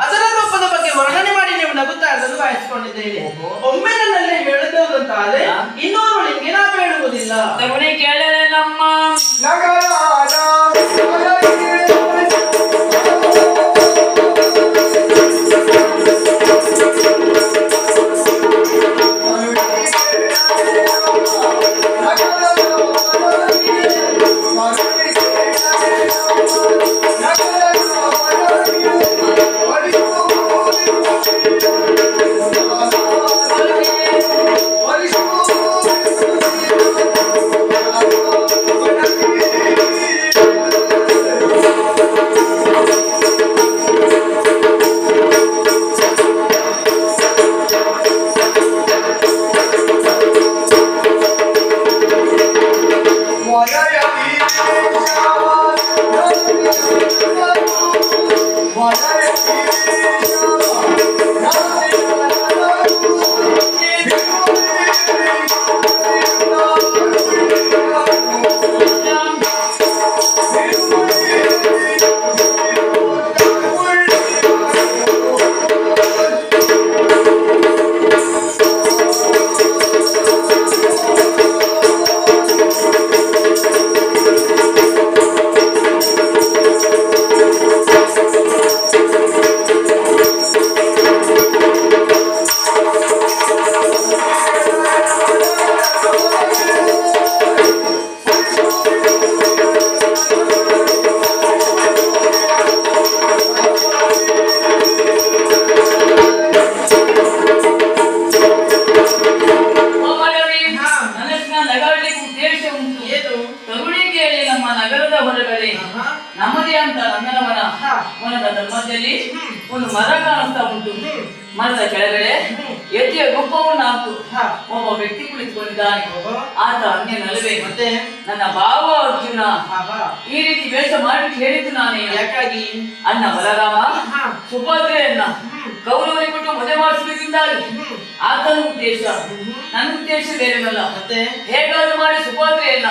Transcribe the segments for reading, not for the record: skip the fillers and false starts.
ಅದರ ರೂಪದ ಬಗ್ಗೆ ವರ್ಣನೆ ಮಾಡಿ ನೀವು ನಗುತ್ತಾ ಇರೋದನ್ನು ಬಯಸ್ಕೊಂಡಿದ್ದೇನೆ. ಒಮ್ಮೆ ನನ್ನಲ್ಲಿ ಹೇಳಿದವುದಂತಾದ್ರೆ ಇನ್ನೋರುಗಳಿಗೆ ನಾವು ಹೇಳುವುದಿಲ್ಲ. ಕೇಳಲೆ ನಮ್ಮ ನಮ್ಮದೇ ಅಂತ ನಂದನವನ ವನದ ಧರ್ಮದಲ್ಲಿ ಒಂದು ಮರ ಕಾಣಿಸ್ತಾ ಉಂಟು. ಮರದ ಕೆಳಗಡೆ ಎತ್ತಿಯ ಗುಪ್ಪವನ್ನು ಹಾಕು ಒಬ್ಬ ವ್ಯಕ್ತಿ ಕುಳಿತುಕೊಂಡಿದ್ದಾನೆ. ಆತ ಅನ್ಯ ನಲುವೆ ಮತ್ತೆ ನನ್ನ ಭಾವ ಅರ್ಜುನ ಈ ರೀತಿ ವೇಷ ಮಾಡಿ ಹೇಳಿದ್ದು ನಾನೇ. ಯಾಕಾಗಿ ಅಣ್ಣ ಬಲರಾಮ ಸುಭದ್ರೆಯನ್ನ ಕೌರವರಿಗೆ ಕೊಟ್ಟು ಮದುವೆ ಮಾಡಿಸಬೇಕೆಂದಾಗಿ ಆತನ ಉದ್ದೇಶ. ನನ್ನ ಉದ್ದೇಶ ಬೇರೆನಲ್ಲ. ಮತ್ತೆ ಹೇಗಾದ್ರೂ ಮಾಡಿ ಸುಭದ್ರೆಯನ್ನ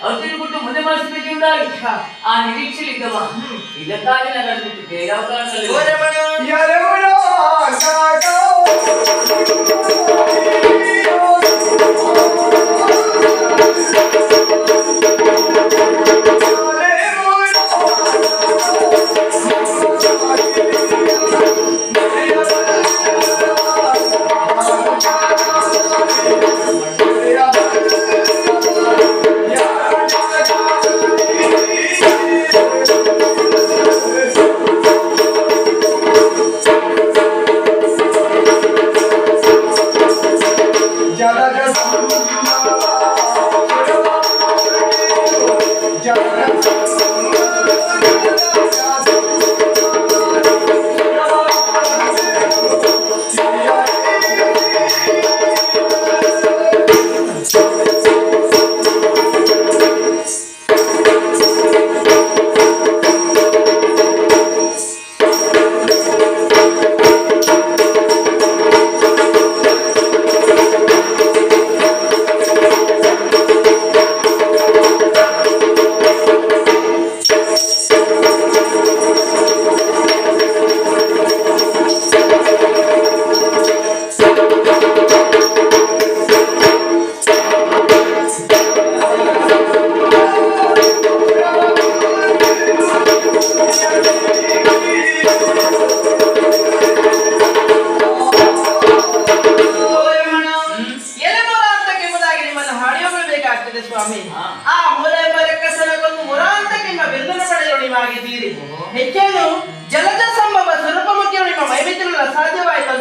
ಅರ್ಜುನ ಕೊಟ್ಟು ಮದುವೆ ಮಾಡಿಸಬೇಕೆಂದಾಗಿ ಆ ನಿರೀಕ್ಷೆಲಿದ್ದವ ಇದಕ್ಕಾಗಿ ನಡೆದಿತ್ತು. ಬೇರೆ ಅವಕಾಶದಲ್ಲಿ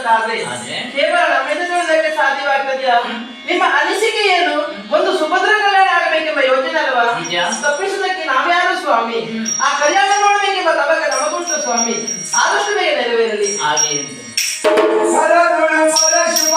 ಮಾಡುವುದಂತಾದ್ರೆ ಕೇವಲ ನಮ್ಮಿಂದ ತಿಳಿದಕ್ಕೆ ಸಾಧ್ಯವಾಗ್ತದೆಯಾ? ನಿಮ್ಮ ಅನಿಸಿಕೆ ಏನು? ಒಂದು ಸುಭದ್ರ ಕಲ್ಯಾಣ ಆಗಬೇಕೆಂಬ ಯೋಚನೆ ಅಲ್ವಾ? ತಪ್ಪಿಸುವುದಕ್ಕೆ ನಾವ್ಯಾರು ಸ್ವಾಮಿ? ಆ ಕಲ್ಯಾಣ ನೋಡಬೇಕೆಂಬ ತವಕ ನಮಗುಂಟು ಸ್ವಾಮಿ. ಆದಷ್ಟು ಬೇಗ ನೆರವೇರಲಿ. ಹಾಗೆ ಸರದುಳು ಮೊರ ಶುಭ